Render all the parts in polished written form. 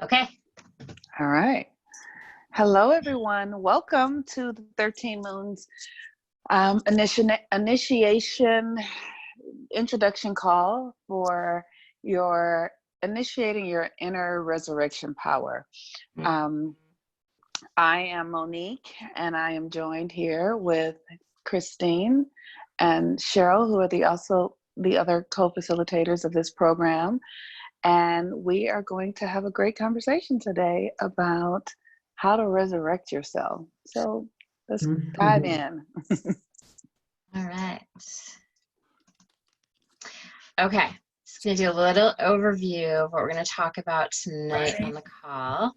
Okay. All right. Hello, everyone. Welcome to the 13 Moons initiation introduction call for your initiating your inner resurrection power. Um, I am Monique, and I am joined here with Christine and Cheryl, who are the other co-facilitators of this program. And we are going to have a great conversation today about how to resurrect yourself. So let's dive in. All right. Okay. Just going to do a little overview of what we're going to talk about tonight on the call.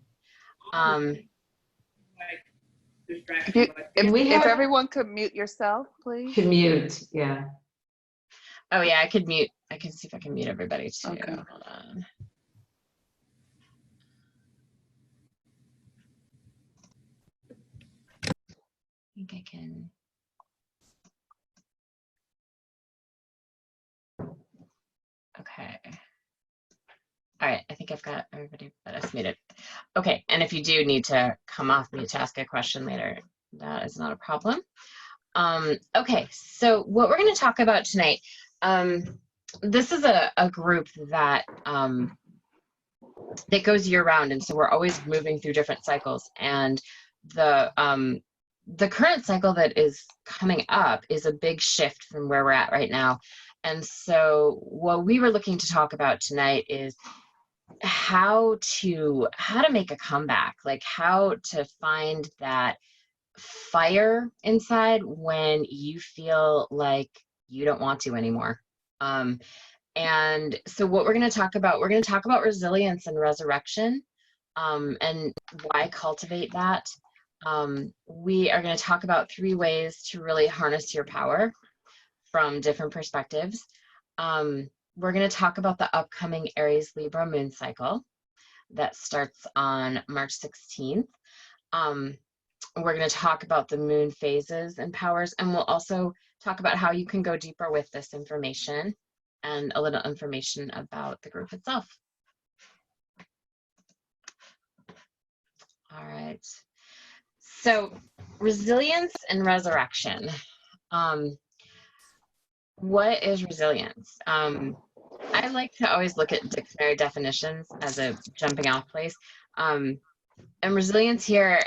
If everyone could mute yourself, please. To mute, yeah. Oh, yeah, I could mute. I can see if I can mute everybody too. Okay. Hold on. I think I can. Okay. All right, I think I've got everybody but us muted. Okay, and if you do need to come off mute to ask a question later, that is not a problem. Okay, so what we're going to talk about tonight, this is a group that that goes year round, and so we're always moving through different cycles. And the current cycle that is coming up is a big shift from where we're at right now. And so what we were looking to talk about tonight is how to make a comeback, like how to find that fire inside when you feel like you don't want to anymore. And so what we're going to talk about resilience and resurrection, and why cultivate that. We are going to talk about 3 ways to really harness your power from different perspectives. We're going to talk about the upcoming Aries Libra moon cycle that starts on March 16th. We're going to talk about the moon phases and powers, and we'll also talk about how you can go deeper with this information and a little information about the group itself. All right. So resilience and resurrection. What is resilience? I like to always look at dictionary definitions as a jumping off place. And resilience here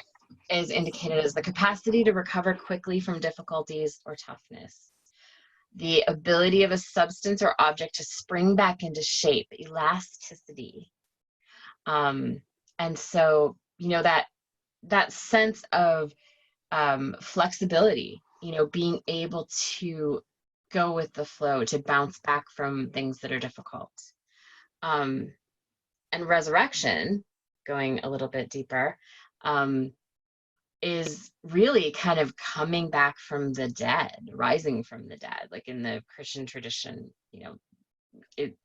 is indicated as the capacity to recover quickly from difficulties or toughness. The ability of a substance or object to spring back into shape, elasticity. And so, you know, that sense of flexibility, you know, being able to go with the flow, to bounce back from things that are difficult. And resurrection, going a little bit deeper, is really kind of coming back from the dead, rising from the dead, like in the Christian tradition, you know, it's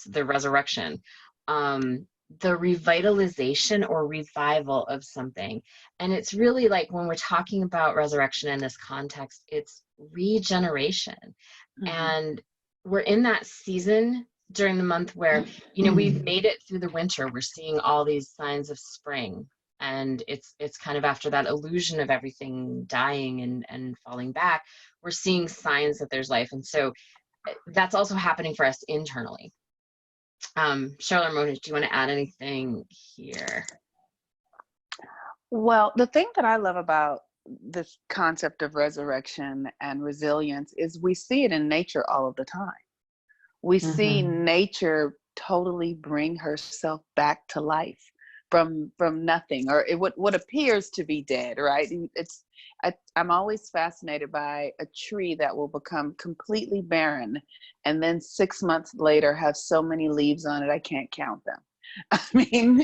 the resurrection, the revitalization or revival of something. And it's really like when we're talking about resurrection in this context, it's regeneration. And we're in that season during the month where, you know, we've made it through the winter. We're seeing all these signs of spring. And it's kind of after that illusion of everything dying and falling back, we're seeing signs that there's life. And so that's also happening for us internally. Cheryl or Monish, do you want to add anything here? Well, the thing that I love about this concept of resurrection and resilience is we see it in nature all of the time. We see nature totally bring herself back to life from nothing, or what appears to be dead, right? I'm always fascinated by a tree that will become completely barren and then 6 months later have so many leaves on it I can't count them. I mean,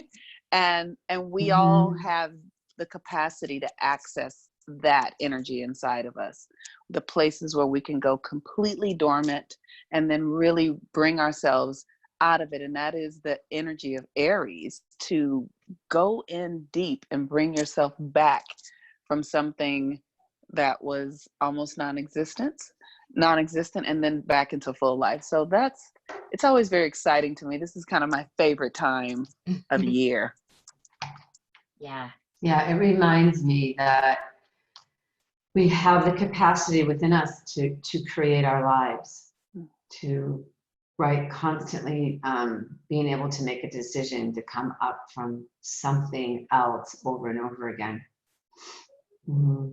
and we all have the capacity to access that energy inside of us, the places where we can go completely dormant and then really bring ourselves out of it. And that is the energy of Aries, to go in deep and bring yourself back from something that was almost non-existent and then back into full life. So it's always very exciting to me. This is kind of my favorite time of year. Yeah. Yeah, it reminds me that we have the capacity within us to create our lives, to right constantly being able to make a decision to come up from something else over and over again. Mm-hmm.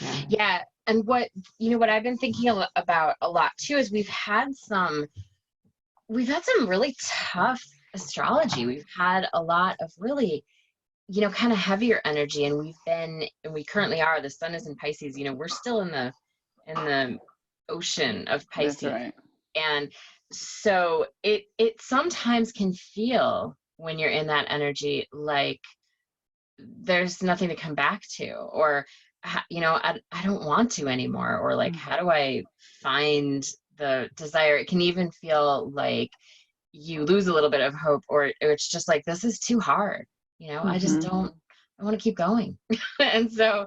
Yeah. Yeah. And what, what I've been thinking about a lot too is we've had some really tough astrology. We've had a lot of really, kind of heavier energy, and we currently are. The sun is in Pisces. We're still in the ocean of That's Pisces, right. and so it sometimes can feel when you're in that energy like there's nothing to come back to, or I don't want to anymore, or like how do I find the desire. It can even feel like you lose a little bit of hope, or it's just like this is too hard. I just Mm-hmm. don't I want to keep going. And so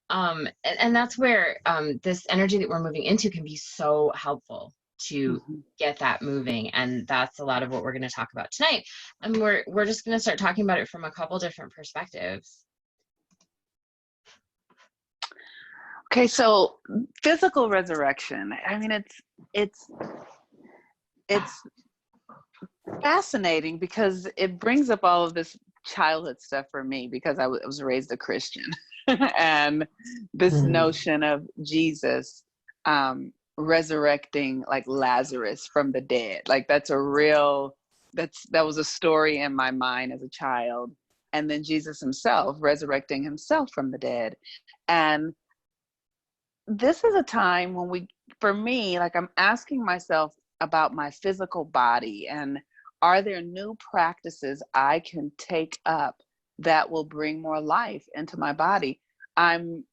and that's where this energy that we're moving into can be so helpful to Mm-hmm. get that moving. And that's a lot of what we're going to talk about tonight. And we're just going to start talking about it from a couple different perspectives. Okay, so physical resurrection. I mean, it's fascinating because it brings up all of this childhood stuff for me, because I was raised a Christian, and this notion of Jesus resurrecting like Lazarus from the dead, like that was a story in my mind as a child. And then Jesus himself resurrecting himself from the dead. And this is a time when for me, like I'm asking myself about my physical body, and are there new practices I can take up that will bring more life into my body? I've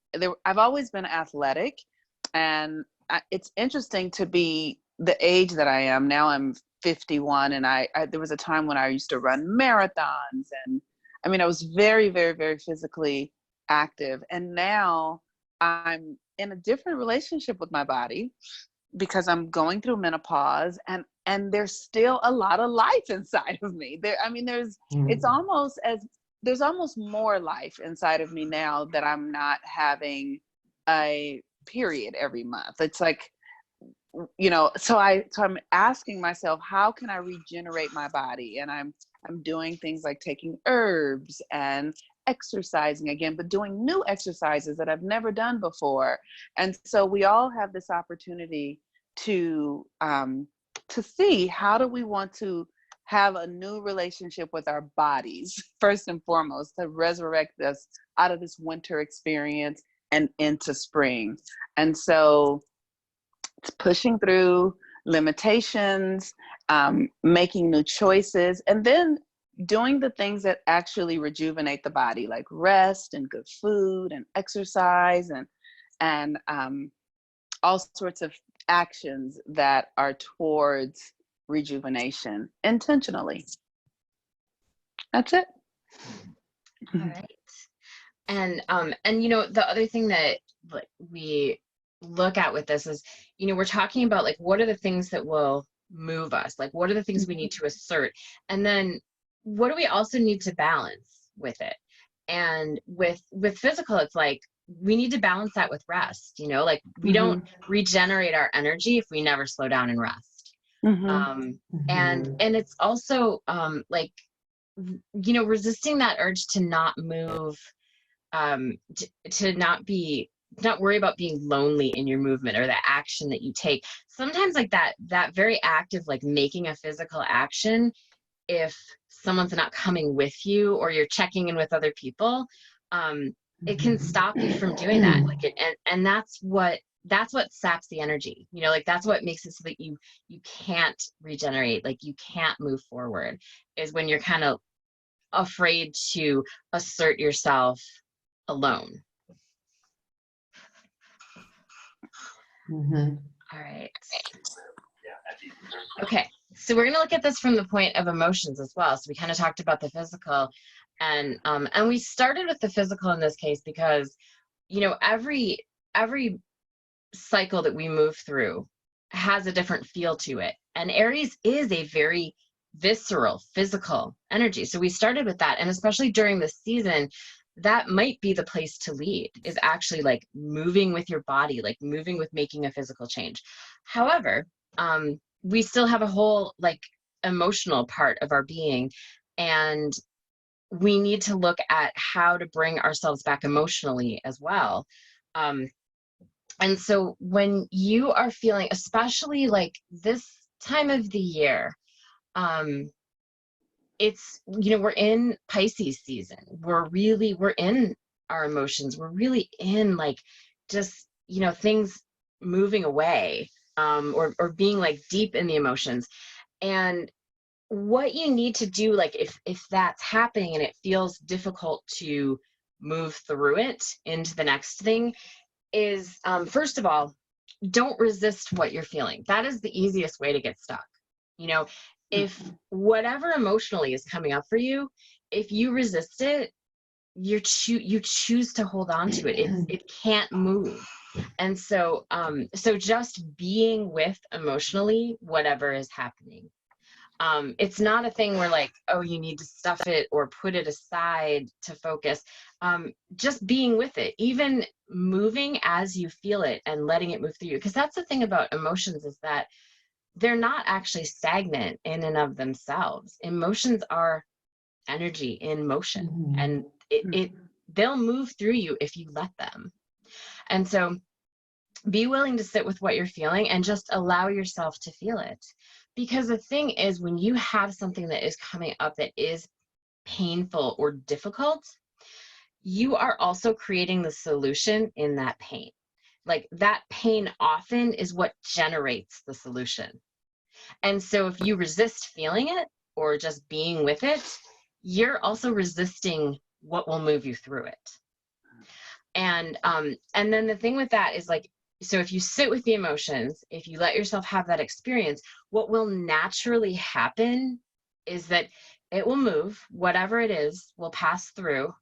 always been athletic, and it's interesting to be the age that I am now. I'm 51, and there was a time when I used to run marathons, and I mean I was very, very, very physically active, and now I'm in a different relationship with my body because I'm going through menopause, and there's still a lot of life inside of me. It's almost as there's almost more life inside of me now that I'm not having a period every month. It's like, so I'm asking myself, how can I regenerate my body? And I'm doing things like taking herbs and exercising again, but doing new exercises that I've never done before. And so we all have this opportunity to see, how do we want to have a new relationship with our bodies, first and foremost, to resurrect us out of this winter experience and into spring. And so it's pushing through limitations, making new choices, and then doing the things that actually rejuvenate the body, like rest and good food and exercise, and all sorts of actions that are towards rejuvenation intentionally. That's it. All right. And the other thing that we look at with this is, we're talking about like what are the things that will move us, like what are the things we need to assert, and then what do we also need to balance with it. And with physical, it's like we need to balance that with rest. Like we don't regenerate our energy if we never slow down and rest. And it's also like resisting that urge to not move, to not worry about being lonely in your movement or the action that you take. Sometimes like that very active, like making a physical action, if someone's not coming with you or you're checking in with other people, it can stop you from doing that. Like and that's what saps the energy. Like that's what makes it so that you can't regenerate, like you can't move forward, is when you're kind of afraid to assert yourself alone. All right. Okay, so we're going to look at this from the point of emotions as well. So we kind of talked about the physical, and we started with the physical in this case because every cycle that we move through has a different feel to it. And Aries is a very visceral, physical energy. So we started with that. And especially during this season, that might be the place to lead, is actually like moving with your body, like moving with making a physical change. However, we still have a whole like emotional part of our being, and we need to look at how to bring ourselves back emotionally as well. And so when you are feeling, especially like this time of the year, it's, you know, we're in Pisces season. We're in our emotions. We're really in like just, you know, things moving away, or being like deep in the emotions. And what you need to do, like if that's happening and it feels difficult to move through it into the next thing, is first of all, don't resist what you're feeling. That is the easiest way to get stuck. You know, if whatever emotionally is coming up for you, if you resist it, you choose to hold on to it. It can't move. And so so just being with emotionally whatever is happening. It's not a thing where like, oh, you need to stuff it or put it aside to focus. Just being with it, even moving as you feel it and letting it move through you. Because that's the thing about emotions, is that they're not actually stagnant in and of themselves. Emotions are energy in motion, and they'll move through you if you let them. And so be willing to sit with what you're feeling and just allow yourself to feel it. Because the thing is, when you have something that is coming up that is painful or difficult, you are also creating the solution in that pain. Like that pain often is what generates the solution. And so if you resist feeling it or just being with it, you're also resisting what will move you through it. And then the thing with that is like, so if you sit with the emotions, if you let yourself have that experience, what will naturally happen is that it will move, whatever it is will pass through.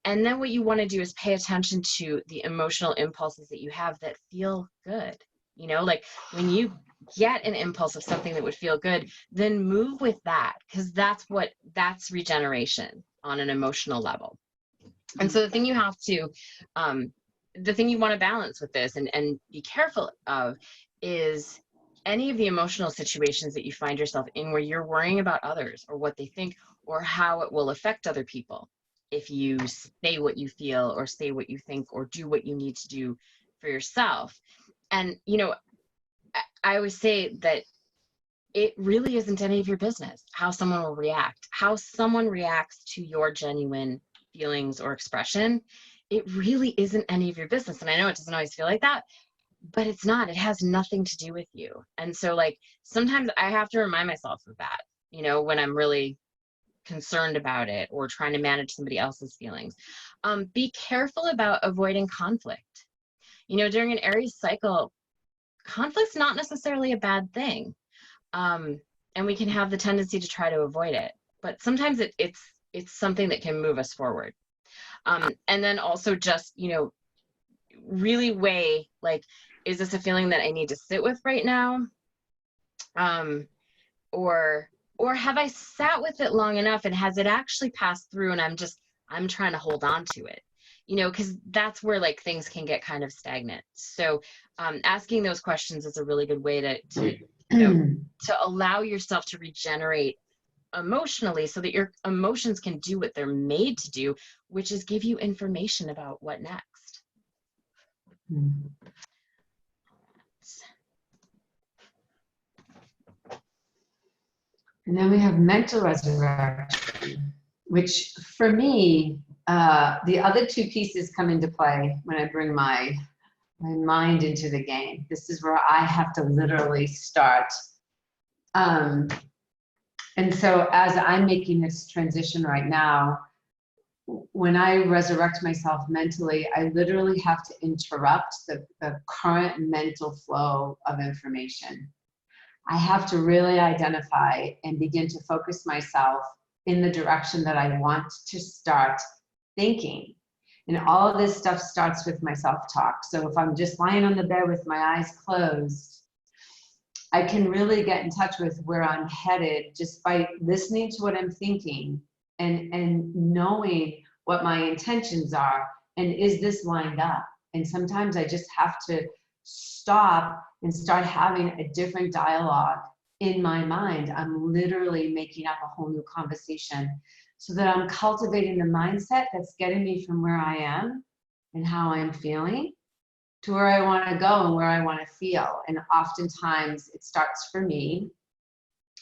And then what you want to do is pay attention to the emotional impulses that you have that feel good. You know, like when you get an impulse of something that would feel good, then move with that, because that's regeneration on an emotional level. And so the thing you have to, the thing you want to balance with this and be careful of is any of the emotional situations that you find yourself in where you're worrying about others or what they think or how it will affect other people if you say what you feel or say what you think or do what you need to do for yourself. And, you know, I always say that it really isn't any of your business how someone will react, how someone reacts to your genuine feelings or expression. It really isn't any of your business. And I know it doesn't always feel like that, but it's not. It has nothing to do with you. And so like sometimes I have to remind myself of that, you know, when I'm really concerned about it or trying to manage somebody else's feelings. Be careful about avoiding conflict. You know, during an Aries cycle, conflict's not necessarily a bad thing. And we can have the tendency to try to avoid it, but sometimes it's something that can move us forward. And then also just, you know, really weigh, like, is this a feeling that I need to sit with right now? Or have I sat with it long enough and has it actually passed through and I'm trying to hold on to it? You know, because that's where like things can get kind of stagnant. So asking those questions is a really good way to you know, to allow yourself to regenerate emotionally so that your emotions can do what they're made to do, which is give you information about what next. And then we have mental resurrection, which for me, the other two pieces come into play when I bring my mind into the game. This is where I have to literally start. And so as I'm making this transition right now, when I resurrect myself mentally, I literally have to interrupt the current mental flow of information. I have to really identify and begin to focus myself in the direction that I want to start thinking. And all of this stuff starts with my self-talk. So if I'm just lying on the bed with my eyes closed, I can really get in touch with where I'm headed just by listening to what I'm thinking and knowing what my intentions are. And is this lined up? And sometimes I just have to stop and start having a different dialogue in my mind. I'm literally making up a whole new conversation so that I'm cultivating the mindset that's getting me from where I am and how I'm feeling to where I want to go and where I want to feel. And oftentimes it starts for me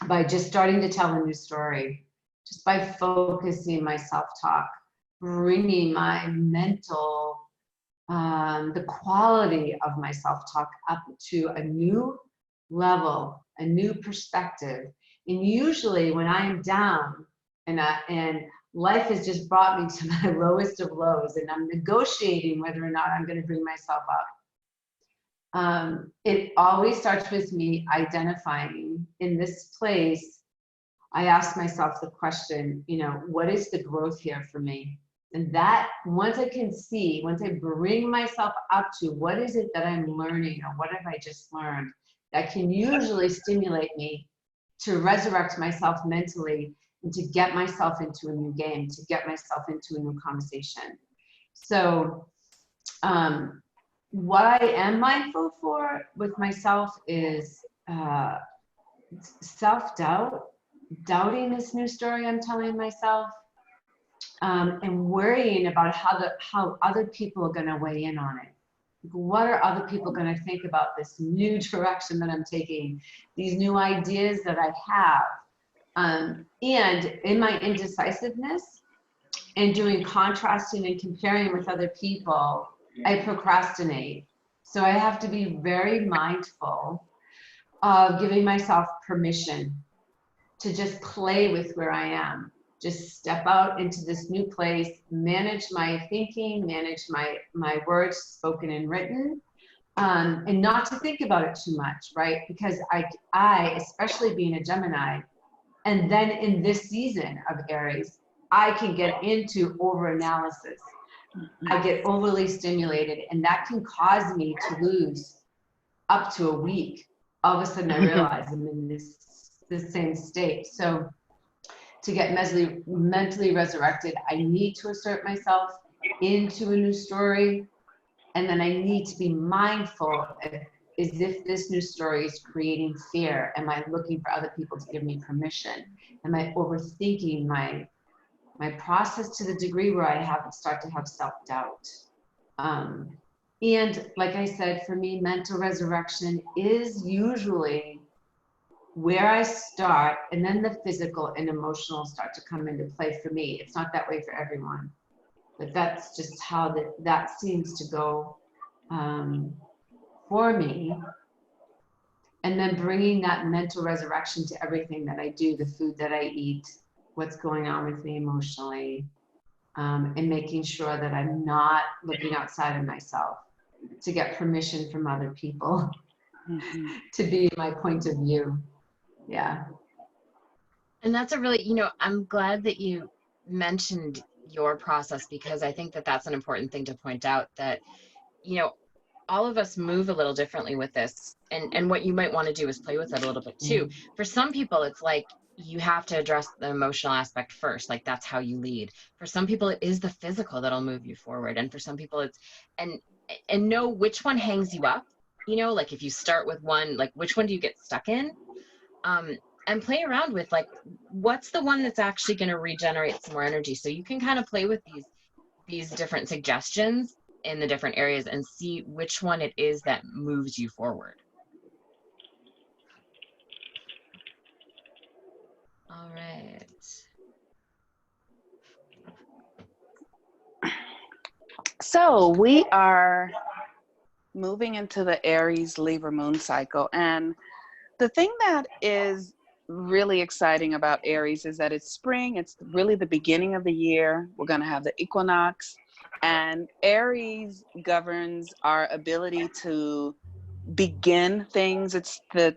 by just starting to tell a new story, just by focusing my self-talk, bringing my mental, the quality of my self-talk up to a new level, a new perspective. And usually when I'm down and life has just brought me to my lowest of lows and I'm negotiating whether or not I'm going to bring myself up, it always starts with me identifying in this place. I ask myself the question, you know, what is the growth here for me? And that once I can see, once I bring myself up to what is it that I'm learning or what have I just learned, that can usually stimulate me to resurrect myself mentally and to get myself into a new game, to get myself into a new conversation. So, what I am mindful for with myself is self-doubt, doubting this new story I'm telling myself, and worrying about how other people are going to weigh in on it. What are other people going to think about this new direction that I'm taking, these new ideas that I have? And in my indecisiveness and doing contrasting and comparing with other people, I procrastinate. So I have to be very mindful of giving myself permission to just play with where I am. Just step out into this new place, manage my thinking, manage my words spoken and written, and not to think about it too much, right? Because I, especially being a Gemini, and then in this season of Aries, I can get into overanalysis. I get overly stimulated, and that can cause me to lose up to a week. All of a sudden, I realize I'm in the same state. So to get mentally resurrected, I need to assert myself into a new story. And then I need to be mindful as if this new story is creating fear. Am I looking for other people to give me permission? Am I overthinking my process to the degree where I start to have self-doubt? And like I said, for me, mental resurrection is usually where I start, and then the physical and emotional start to come into play for me. It's not that way for everyone, but that's just how that seems to go for me. And then bringing that mental resurrection to everything that I do, the food that I eat, what's going on with me emotionally, and making sure that I'm not looking outside of myself to get permission from other people to be my point of view. Yeah. And that's a really, I'm glad that you mentioned your process, because I think that that's an important thing to point out, that, all of us move a little differently with this. And what you might want to do is play with it a little bit too. For some people, it's like you have to address the emotional aspect first. Like that's how you lead. For some people, it is the physical that'll move you forward. And for some people, it's, and know which one hangs you up. Like if you start with one, like which one do you get stuck in? And play around with like, what's the one that's actually going to regenerate some more energy? So you can kind of play with these different suggestions in the different areas and see which one it is that moves you forward. All right. So we are moving into the Aries Libra moon cycle. And the thing that is really exciting about Aries is that it's spring. It's really the beginning of the year. We're going to have the equinox. And Aries governs our ability to begin things. It's the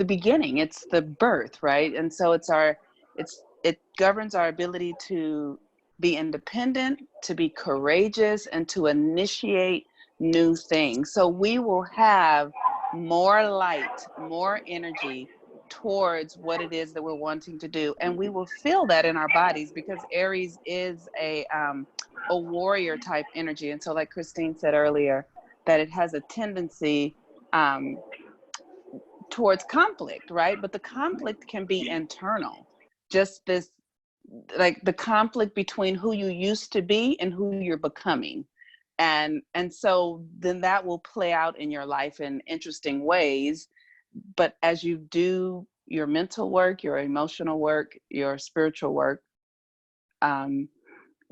beginning. It's the birth, right? And so it governs our ability to be independent, to be courageous, and to initiate new things. So we will have more light, more energy towards what it is that we're wanting to do. And we will feel that in our bodies, because Aries is a warrior type energy. And so, like Christine said earlier, that it has a tendency towards conflict, right? But the conflict can be internal. Just this, like the conflict between who you used to be and who you're becoming. And so then that will play out in your life in interesting ways. But as you do your mental work, your emotional work, your spiritual work,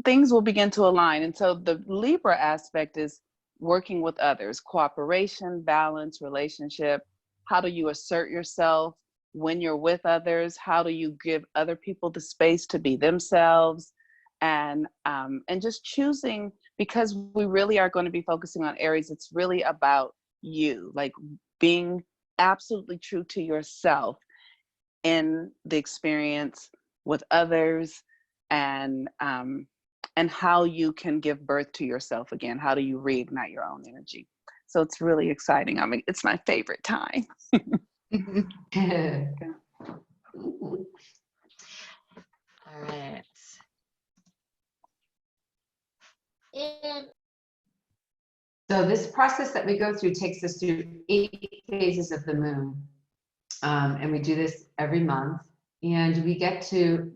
things will begin to align. And so the Libra aspect is working with others, cooperation, balance, relationship. How do you assert yourself when you're with others? How do you give other people the space to be themselves? And just choosing, because we really are going to be focusing on Aries, it's really about you, like being absolutely true to yourself in the experience with others, and how you can give birth to yourself again. How do you reignite your own energy? So it's really exciting. I mean, it's my favorite time. All right. So this process that we go through takes us through 8 phases of the moon. And we do this every month. And we get to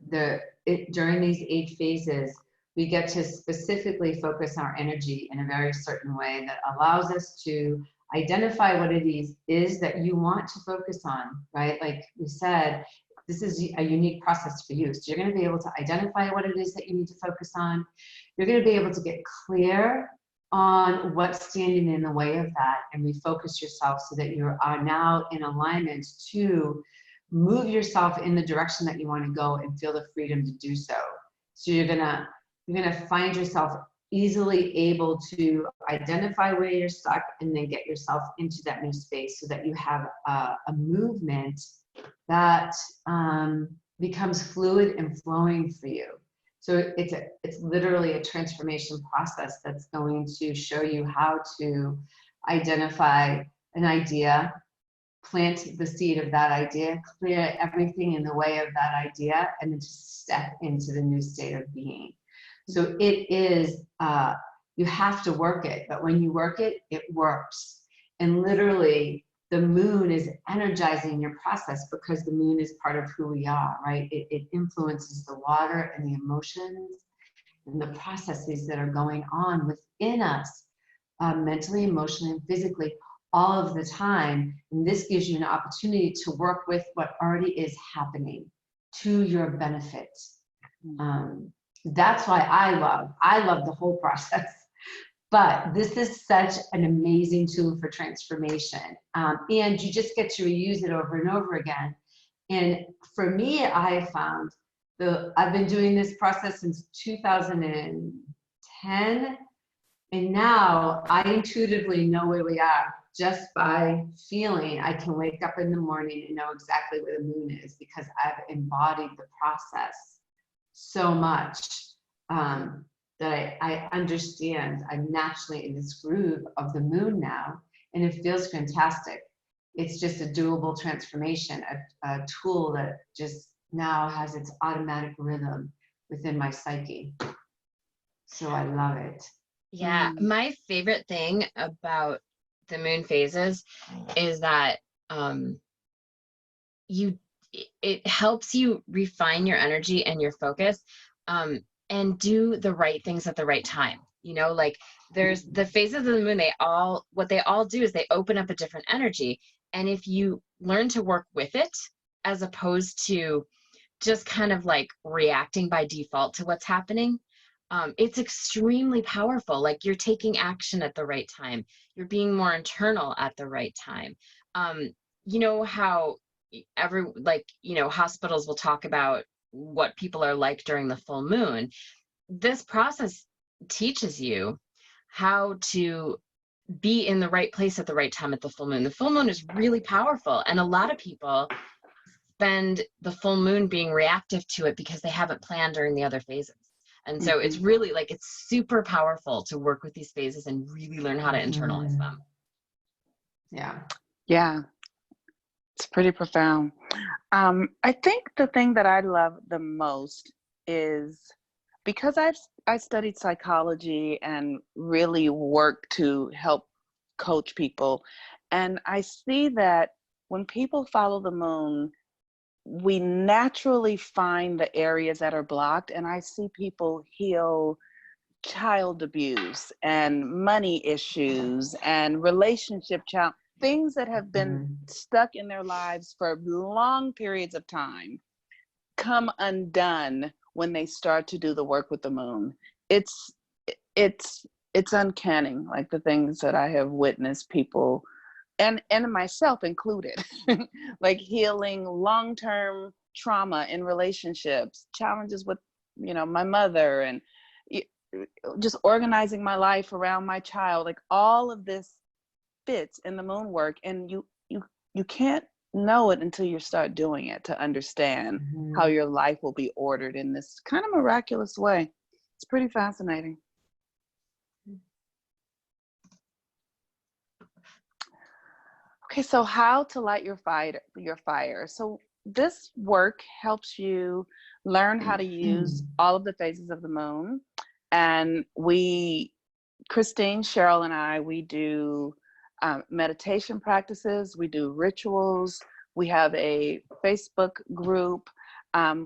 during these 8 phases, we get to specifically focus our energy in a very certain way that allows us to identify what it is that you want to focus on, right? Like we said, this is a unique process for you. So you're going to be able to identify what it is that you need to focus on. You're going to be able to get clear on what's standing in the way of that, and refocus yourself so that you are now in alignment to move yourself in the direction that you want to go and feel the freedom to do so. So you're gonna find yourself easily able to identify where you're stuck and then get yourself into that new space so that you have a movement that becomes fluid and flowing for you. So it's literally a transformation process that's going to show you how to identify an idea, plant the seed of that idea, clear everything in the way of that idea, and then just step into the new state of being. So it is, you have to work it, but when you work it, it works. And literally, the moon is energizing your process because the moon is part of who we are, right? It influences the water and the emotions and the processes that are going on within us, mentally, emotionally, and physically, all of the time. And this gives you an opportunity to work with what already is happening to your benefit. That's why I love the whole process. But this is such an amazing tool for transformation. And you just get to reuse it over and over again. And for me, I found I've been doing this process since 2010. And now I intuitively know where we are just by feeling. I can wake up in the morning and know exactly where the moon is because I've embodied the process so much. That I understand. I'm naturally in this groove of the moon now, and it feels fantastic. It's just a doable transformation, a tool that just now has its automatic rhythm within my psyche. So I love it. Yeah, my favorite thing about the moon phases is that it helps you refine your energy and your focus. And do the right things at the right time. You know, like there's the phases of the moon, what they all do is they open up a different energy. And if you learn to work with it, as opposed to just kind of like reacting by default to what's happening, it's extremely powerful. Like you're taking action at the right time. You're being more internal at the right time. You know how hospitals will talk about what people are like during the full moon. This process teaches you how to be in the right place at the right time at the full moon. The full moon is really powerful, and a lot of people spend the full moon being reactive to it because they haven't planned during the other phases. And so it's really like, it's super powerful to work with these phases and really learn how to internalize them. Yeah. Yeah, it's pretty profound. I think the thing that I love the most is because I studied psychology and really work to help coach people, and I see that when people follow the moon, we naturally find the areas that are blocked, and I see people heal child abuse and money issues and relationship challenge, things that have been stuck in their lives for long periods of time come undone when they start to do the work with the moon. It's it's it's uncanny, like the things that I have witnessed people and myself included, like healing long-term trauma in relationships, challenges with, my mother, and just organizing my life around my child. Like all of this fits in the moon work, and you can't know it until you start doing it to understand how your life will be ordered in this kind of miraculous way. It's pretty fascinating. Okay, so how to light your fire. So this work helps you learn how to use all of the phases of the moon. And Christine, Cheryl, and I, we do meditation practices, we do rituals, we have a Facebook group.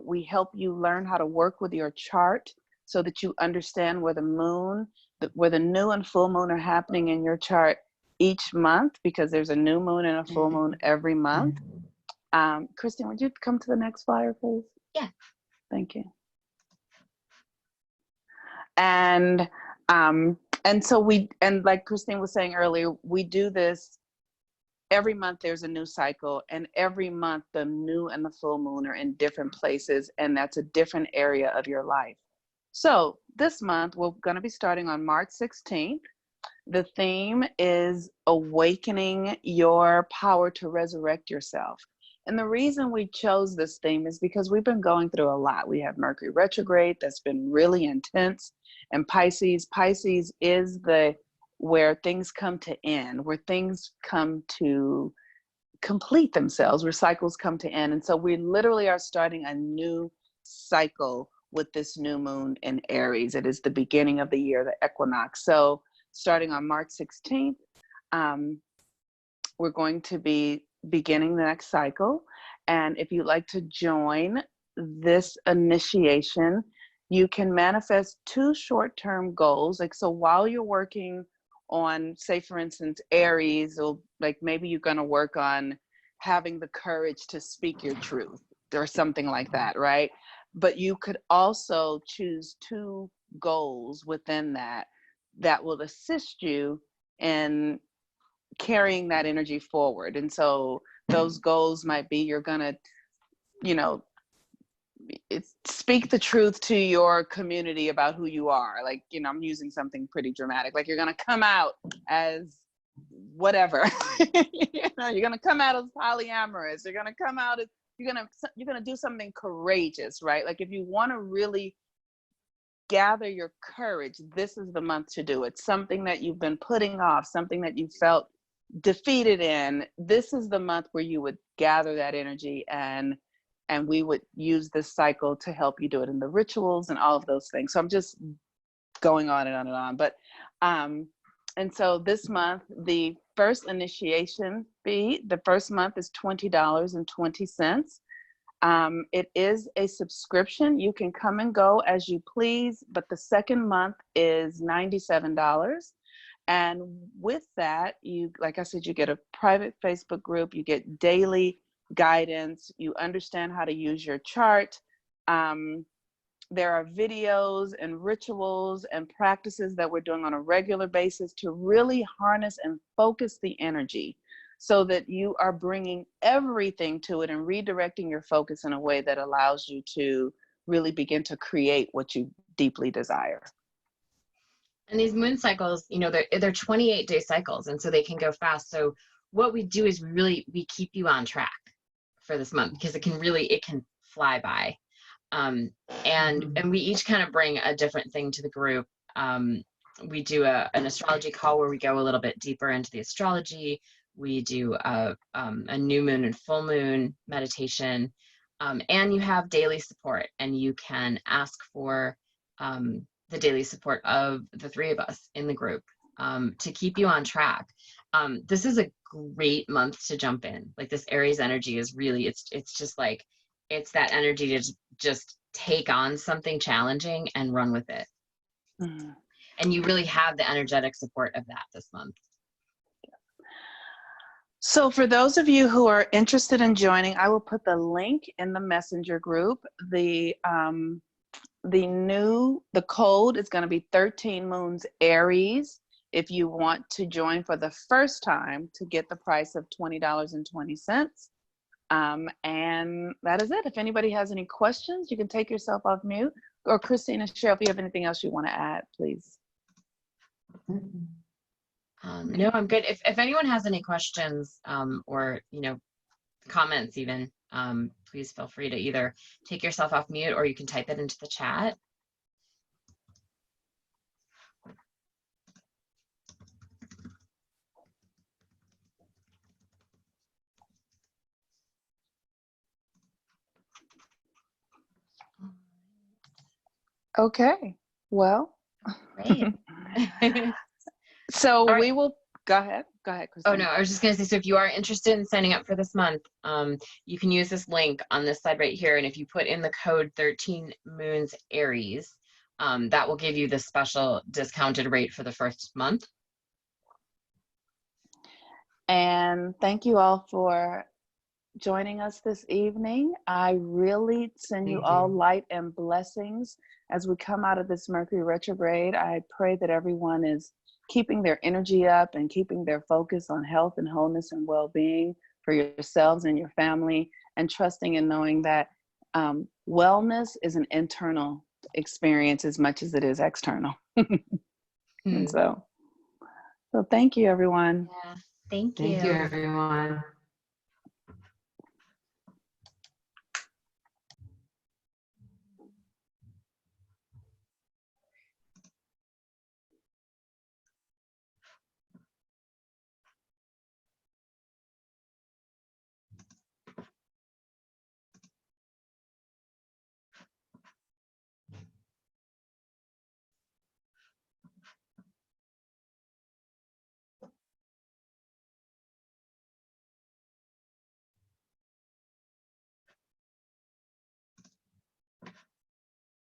We help you learn how to work with your chart so that you understand where the new and full moon are happening in your chart each month, because there's a new moon and a full moon every month. Christine, would you come to the next flyer, please? Yeah. Thank you. And so like Christine was saying earlier, we do this every month. There's a new cycle, and every month the new and the full moon are in different places, and that's a different area of your life. So this month we're going to be starting on March 16th. The theme is awakening your power to resurrect yourself. And the reason we chose this theme is because we've been going through a lot. We have Mercury retrograde that's been really intense, and Pisces is where things come to end, where things come to complete themselves, where cycles come to end. And so we literally are starting a new cycle with this new moon in Aries. It is the beginning of the year, the equinox. So starting on March 16th, we're going to be beginning the next cycle. And if you'd like to join this initiation, you can manifest 2 short-term goals. Like, so while you're working on, say, for instance, Aries, or like maybe you're going to work on having the courage to speak your truth or something like that, right? But you could also choose 2 goals within that will assist you in carrying that energy forward. And so those goals might be, you're going to, speak the truth to your community about who you are. Like, I'm using something pretty dramatic. Like, you're going to come out as whatever. You're going to come out as polyamorous. You're going to come out as, you're going to do something courageous, right? Like, if you want to really gather your courage, this is the month to do it. Something that you've been putting off, something that you felt defeated in, this is the month where you would gather that energy, and we would use this cycle to help you do it in the rituals and all of those things. So I'm just going on and on and on. But and so this month, the first initiation fee, the first month is $20.20. It is a subscription. You can come and go as you please, but the second month is $97. And with that, like I said, you get a private Facebook group, you get daily guidance, you understand how to use your chart. There are videos and rituals and practices that we're doing on a regular basis to really harness and focus the energy so that you are bringing everything to it and redirecting your focus in a way that allows you to really begin to create what you deeply desire. And these moon cycles, they're 28-day cycles, and so they can go fast. So what we do is we keep you on track for this month, because it can fly by. And we each kind of bring a different thing to the group. We do an astrology call where we go a little bit deeper into the astrology. We do a new moon and full moon meditation, and you have daily support, and you can ask for the daily support of the three of us in the group to keep you on track. This is a great month to jump in. Like, this Aries energy is really, it's just like, it's that energy to just take on something challenging and run with it. Mm-hmm. And you really have the energetic support of that this month. So for those of you who are interested in joining, I will put the link in the messenger group. The code is going to be 13 Moons Aries. If you want to join for the first time, to get the price of $20.20. And that is it. If anybody has any questions, you can take yourself off mute. Or Christina, Cheryl, if you have anything else you want to add, please. No, I'm good. If anyone has any questions or comments even, please feel free to either take yourself off mute or you can type it into the chat. Okay, well. Great. So right. we will, go ahead, Christina. Oh no, I was just gonna say, so if you are interested in signing up for this month, you can use this link on this side right here. And if you put in the code 13 Moons Aries, that will give you the special discounted rate for the first month. And thank you all for joining us this evening. I really send you all light and blessings as we come out of this Mercury retrograde. I pray that everyone is keeping their energy up and keeping their focus on health and wholeness and well-being for yourselves and your family, and trusting and knowing that wellness is an internal experience as much as it is external. And so thank you, everyone. Yeah, thank you. Thank you, everyone.